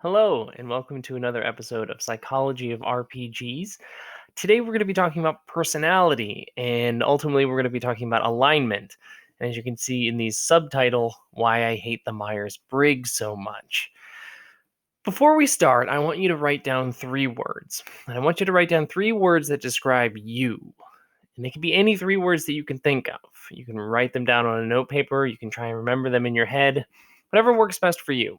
Hello, and welcome to another episode of Psychology of RPGs. Today, we're going to be talking about personality, and ultimately, we're going to be talking about alignment. And as you can see in the subtitle, why I hate the Myers Briggs so much. Before we start, I want you to write down 3 words. And I want you to write down 3 words that describe you. And they can be any 3 words that you can think of. You can write them down on a note paper, you can try and remember them in your head, whatever works best for you.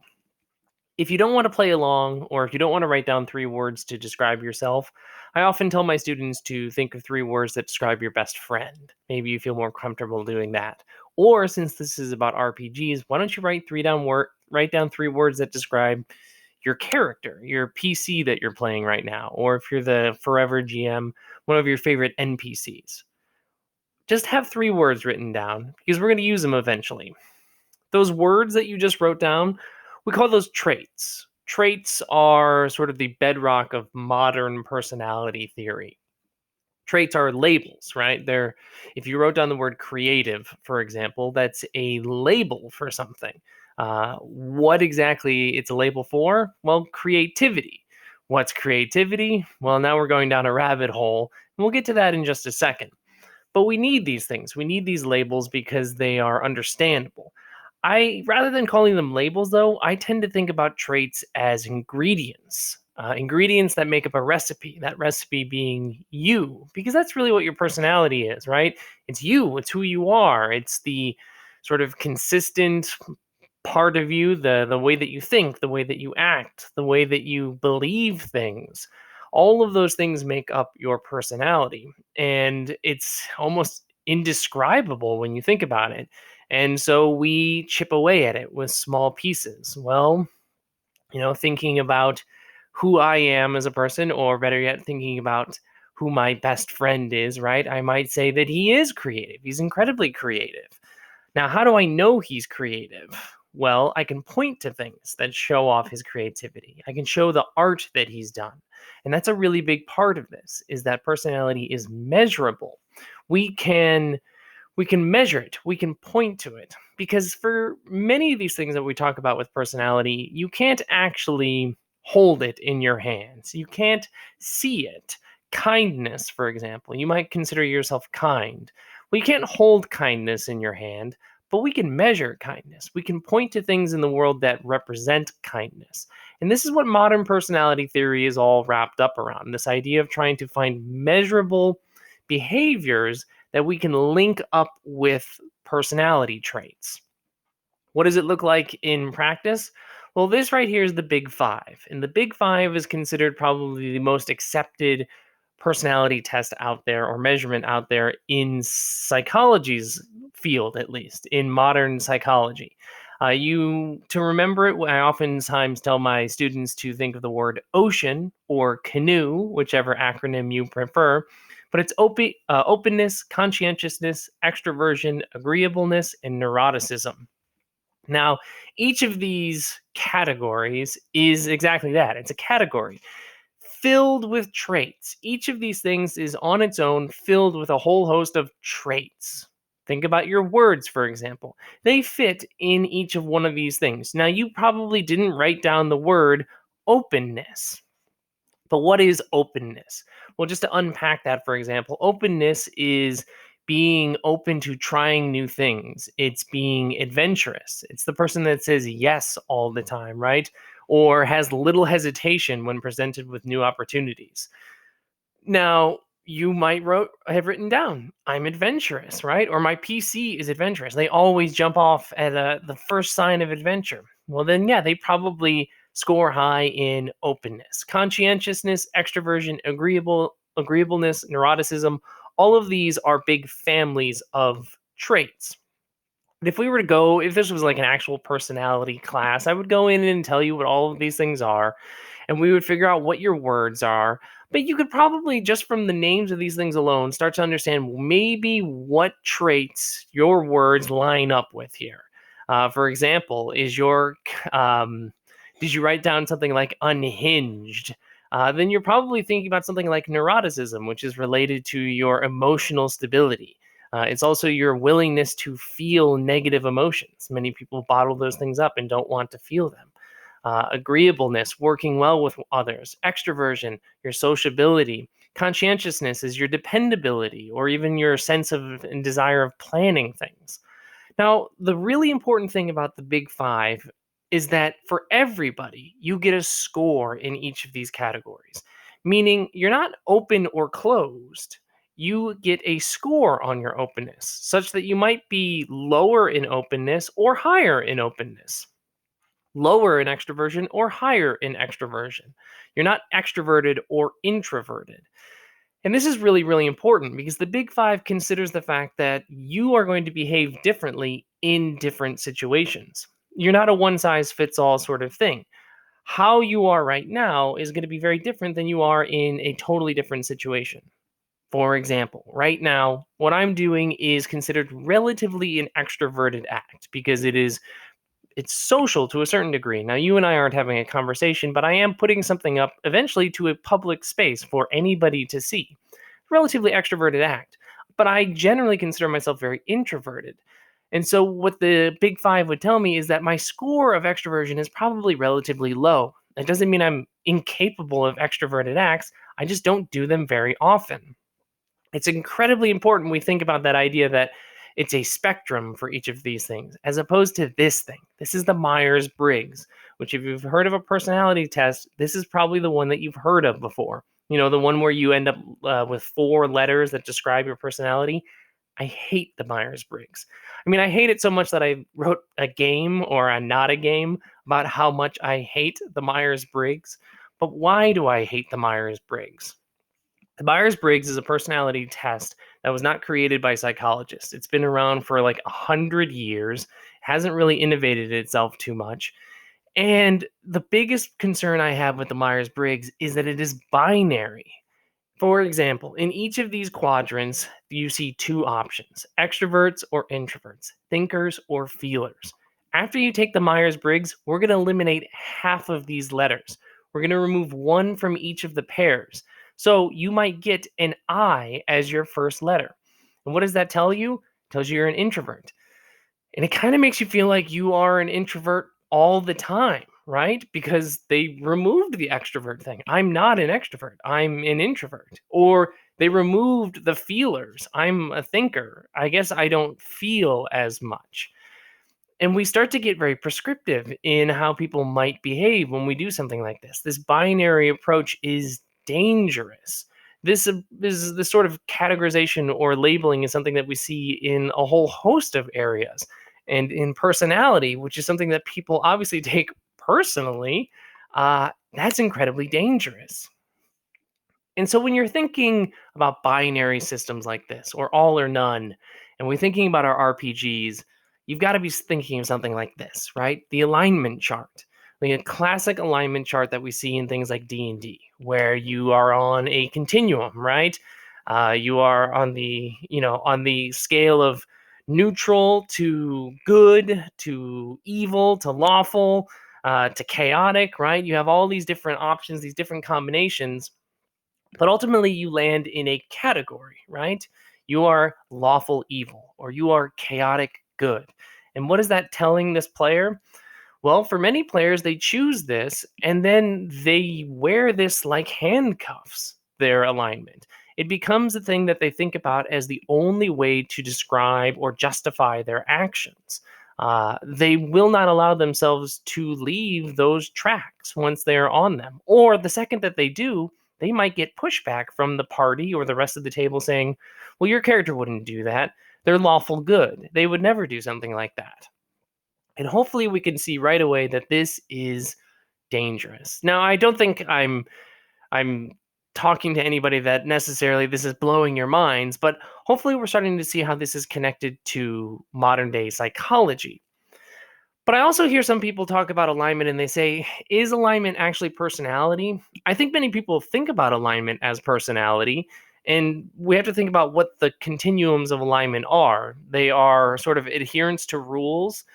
If you don't want to play along, or if you don't want to write down 3 words to describe yourself, I often tell my students to think of 3 words that describe your best friend. Maybe you feel more comfortable doing that. Or since this is about RPGs, why don't you write down 3 words that describe your character, your PC that you're playing right now, or if you're the forever GM, one of your favorite NPCs. Just have 3 words written down because we're going to use them eventually. Those words that you just wrote down, we call those traits. Traits are sort of the bedrock of modern personality theory. Traits are labels, right? If you wrote down the word creative, for example, that's a label for something. What exactly it's a label for? Well, creativity. What's creativity? Well, now we're going down a rabbit hole, and we'll get to that in just a second. But we need these things. We need these labels because they are understandable. Rather than calling them labels, though, I tend to think about traits as ingredients. Ingredients that make up a recipe, that recipe being you, because that's really what your personality is, right? It's you, it's who you are, it's the sort of consistent part of you, the way that you think, the way that you act, the way that you believe things. All of those things make up your personality, and it's almost indescribable when you think about it. And so we chip away at it with small pieces. Well, thinking about who I am as a person, or better yet, thinking about who my best friend is, right? I might say that he is creative. He's incredibly creative. Now, how do I know he's creative? Well, I can point to things that show off his creativity. I can show the art that he's done. And that's a really big part of this, is that personality is measurable. We can measure it. We can point to it. Because for many of these things that we talk about with personality, you can't actually hold it in your hands. You can't see it. Kindness, for example. You might consider yourself kind. Well, you can't hold kindness in your hand, but we can measure kindness. We can point to things in the world that represent kindness. And this is what modern personality theory is all wrapped up around, this idea of trying to find measurable behaviors that we can link up with personality traits. What does it look like in practice? Well, this right here is the Big Five. And the Big Five is considered probably the most accepted personality test out there, or measurement out there in psychology's field, at least in modern psychology. To remember it, I oftentimes tell my students to think of the word ocean or canoe, whichever acronym you prefer. But it's openness, conscientiousness, extroversion, agreeableness, and neuroticism. Now, each of these categories is exactly that. It's a category filled with traits. Each of these things is on its own filled with a whole host of traits. Think about your words, for example. They fit in each of one of these things. Now, you probably didn't write down the word openness. But what is openness? Well, just to unpack that, for example, openness is being open to trying new things. It's being adventurous. It's the person that says yes all the time, right? Or has little hesitation when presented with new opportunities. Now, you might have written down, I'm adventurous, right? Or my PC is adventurous. They always jump off at the first sign of adventure. Well, then, yeah, they probably score high in openness, conscientiousness, extroversion, agreeableness, neuroticism. All of these are big families of traits. And if this was like an actual personality class, I would go in and tell you what all of these things are, and we would figure out what your words are. But you could probably, just from the names of these things alone, start to understand maybe what traits your words line up with here. For example, did you write down something like unhinged? Then you're probably thinking about something like neuroticism, which is related to your emotional stability. It's also your willingness to feel negative emotions. Many people bottle those things up and don't want to feel them. agreeableness, working well with others, extroversion, your sociability, conscientiousness is your dependability, or even your sense of and desire of planning things. Now, the really important thing about the Big Five is that for everybody, you get a score in each of these categories, meaning you're not open or closed. You get a score on your openness, such that you might be lower in openness or higher in openness, lower in extroversion or higher in extroversion. You're not extroverted or introverted. And this is really, really important because the Big Five considers the fact that you are going to behave differently in different situations. You're not a one size fits all sort of thing. How you are right now is going to be very different than you are in a totally different situation. For example, right now, what I'm doing is considered relatively an extroverted act because it's social to a certain degree. Now, you and I aren't having a conversation, but I am putting something up eventually to a public space for anybody to see. Relatively extroverted act, but I generally consider myself very introverted. And so, what the Big Five would tell me is that my score of extroversion is probably relatively low. That doesn't mean I'm incapable of extroverted acts, I just don't do them very often. It's incredibly important we think about that idea that it's a spectrum for each of these things, as opposed to this thing. This is the Myers Briggs, which, if you've heard of a personality test, this is probably the one that you've heard of before. You know, the one where you end up with 4 letters that describe your personality. I hate the Myers Briggs. I mean, I hate it so much that I wrote a game or a not a game about how much I hate the Myers Briggs. But why do I hate the Myers Briggs? The Myers Briggs is a personality test that was not created by psychologists. It's been around for like 100 years, hasn't really innovated itself too much. And the biggest concern I have with the Myers Briggs is that it is binary. For example, in each of these quadrants, you see 2 options: extroverts or introverts, thinkers or feelers. After you take the Myers Briggs, we're going to eliminate half of these letters. We're going to remove one from each of the pairs. So you might get an I as your first letter. And what does that tell you? It tells you you're an introvert. And it kind of makes you feel like you are an introvert all the time, right? Because they removed the extrovert thing. I'm not an extrovert, I'm an introvert. Or they removed the feelers. I'm a thinker. I guess I don't feel as much. And we start to get very prescriptive in how people might behave when we do something like this. This binary approach is dangerous. This sort of categorization or labeling is something that we see in a whole host of areas. And in personality, which is something that people obviously take personally, that's incredibly dangerous. And so when you're thinking about binary systems like this, or all or none, and we're thinking about our RPGs, you've got to be thinking of something like this, right? The alignment chart. Like a classic alignment chart that we see in things like D&D, where you are on a continuum, right? You are on the scale of neutral to good to evil to lawful to chaotic, right? You have all these different options, these different combinations, but ultimately, you land in a category, right? You are lawful evil or you are chaotic good. And what is that telling this player? Well, for many players, they choose this and then they wear this like handcuffs, their alignment. It becomes a thing that they think about as the only way to describe or justify their actions. They will not allow themselves to leave those tracks once they're on them. Or the second that they do, they might get pushback from the party or the rest of the table saying, well, your character wouldn't do that. They're lawful good. They would never do something like that. And hopefully we can see right away that this is dangerous. Now, I don't think I'm talking to anybody that necessarily this is blowing your minds, but hopefully we're starting to see how this is connected to modern day psychology. But I also hear some people talk about alignment and they say, is alignment actually personality? I think many people think about alignment as personality, and we have to think about what the continuums of alignment are. They are sort of adherence to rules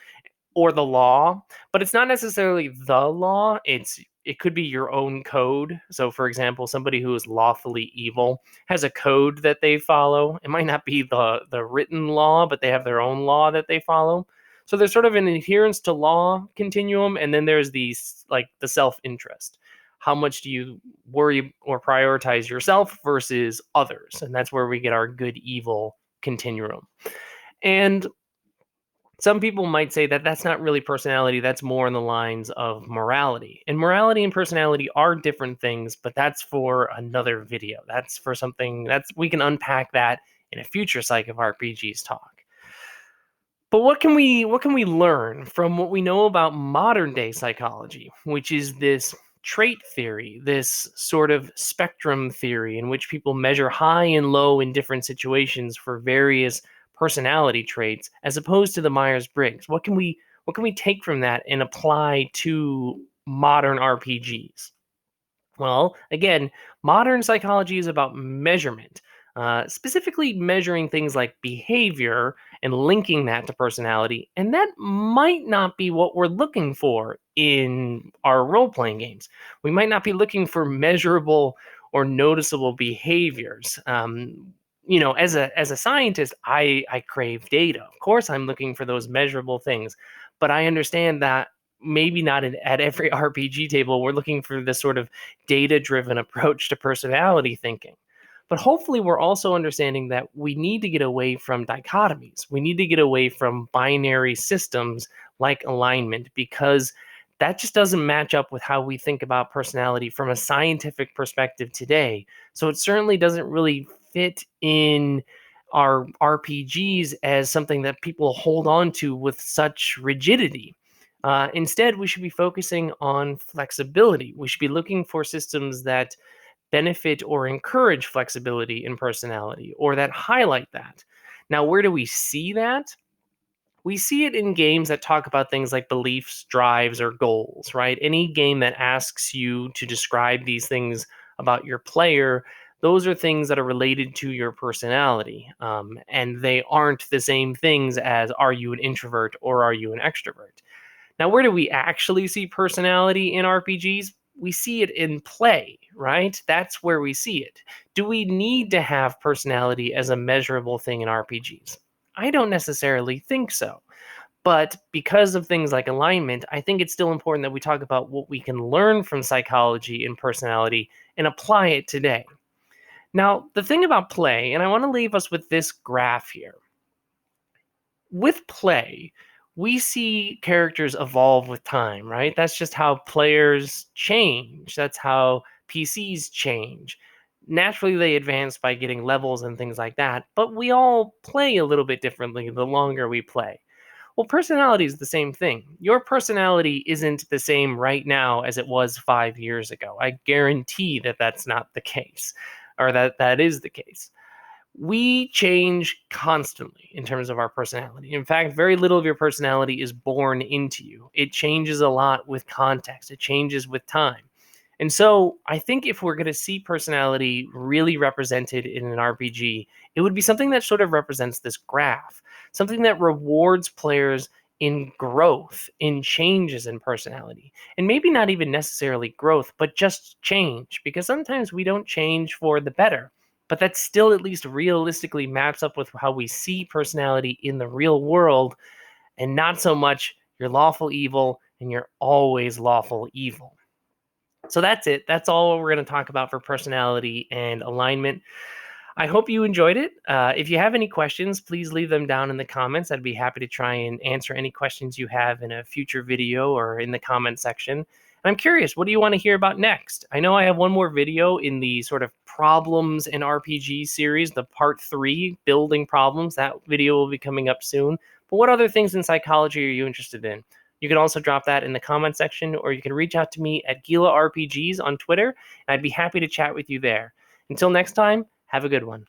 or the law, but it's not necessarily the law. It could be your own code. So for example, somebody who is lawfully evil has a code that they follow. It might not be the written law, but they have their own law that they follow. So there's sort of an adherence to law continuum, and then there's the self-interest. How much do you worry or prioritize yourself versus others? And that's where we get our good evil continuum. And some people might say that that's not really personality, that's more in the lines of morality. And morality and personality are different things, but that's for another video. That's for something that's we can unpack that in a future Psych of RPGs talk. But what can we learn from what we know about modern day psychology, which is this trait theory, this sort of spectrum theory in which people measure high and low in different situations for various personality traits, as opposed to the Myers Briggs? What can we take from that and apply to modern RPGs? Well, again, modern psychology is about measurement, specifically measuring things like behavior and linking that to personality. And that might not be what we're looking for in our role playing games. We might not be looking for measurable or noticeable behaviors. As a scientist, I crave data. Of course, I'm looking for those measurable things, but I understand that maybe not at every RPG table we're looking for this sort of data-driven approach to personality thinking. But hopefully we're also understanding that we need to get away from dichotomies. We need to get away from binary systems like alignment, because that just doesn't match up with how we think about personality from a scientific perspective today. So it certainly doesn't really fit in our RPGs as something that people hold on to with such rigidity. Instead, we should be focusing on flexibility. We should be looking for systems that benefit or encourage flexibility in personality, or that highlight that. Now, where do we see that? We see it in games that talk about things like beliefs, drives, or goals, right? Any game that asks you to describe these things about your player, those are things that are related to your personality. And they aren't the same things as, are you an introvert or are you an extrovert? Now, where do we actually see personality in RPGs? We see it in play, right? That's where we see it. Do we need to have personality as a measurable thing in RPGs? I don't necessarily think so. But because of things like alignment, I think it's still important that we talk about what we can learn from psychology and personality and apply it today. Now, the thing about play, and I want to leave us with this graph here. With play, we see characters evolve with time, right? That's just how players change. That's how PCs change. Naturally, they advance by getting levels and things like that, but we all play a little bit differently the longer we play. Well, personality is the same thing. Your personality isn't the same right now as it was 5 years ago. I guarantee that that's not the case, or that is the case. We change constantly in terms of our personality. In fact, very little of your personality is born into you. It changes a lot with context, it changes with time. And so I think if we're going to see personality really represented in an RPG, it would be something that sort of represents this graph, something that rewards players in growth, in changes in personality. And maybe not even necessarily growth, but just change, because sometimes we don't change for the better. But that still at least realistically maps up with how we see personality in the real world, and not so much you're lawful evil and you're always lawful evil. So that's it. That's all we're going to talk about for personality and alignment. I hope you enjoyed it. If you have any questions, please leave them down in the comments. I'd be happy to try and answer any questions you have in a future video or in the comment section. And I'm curious, what do you want to hear about next? I know I have one more video in the sort of problems in RPG series, the part 3, building problems. That video will be coming up soon. But what other things in psychology are you interested in? You can also drop that in the comment section, or you can reach out to me at Gila RPGs on Twitter, and I'd be happy to chat with you there. Until next time, have a good one.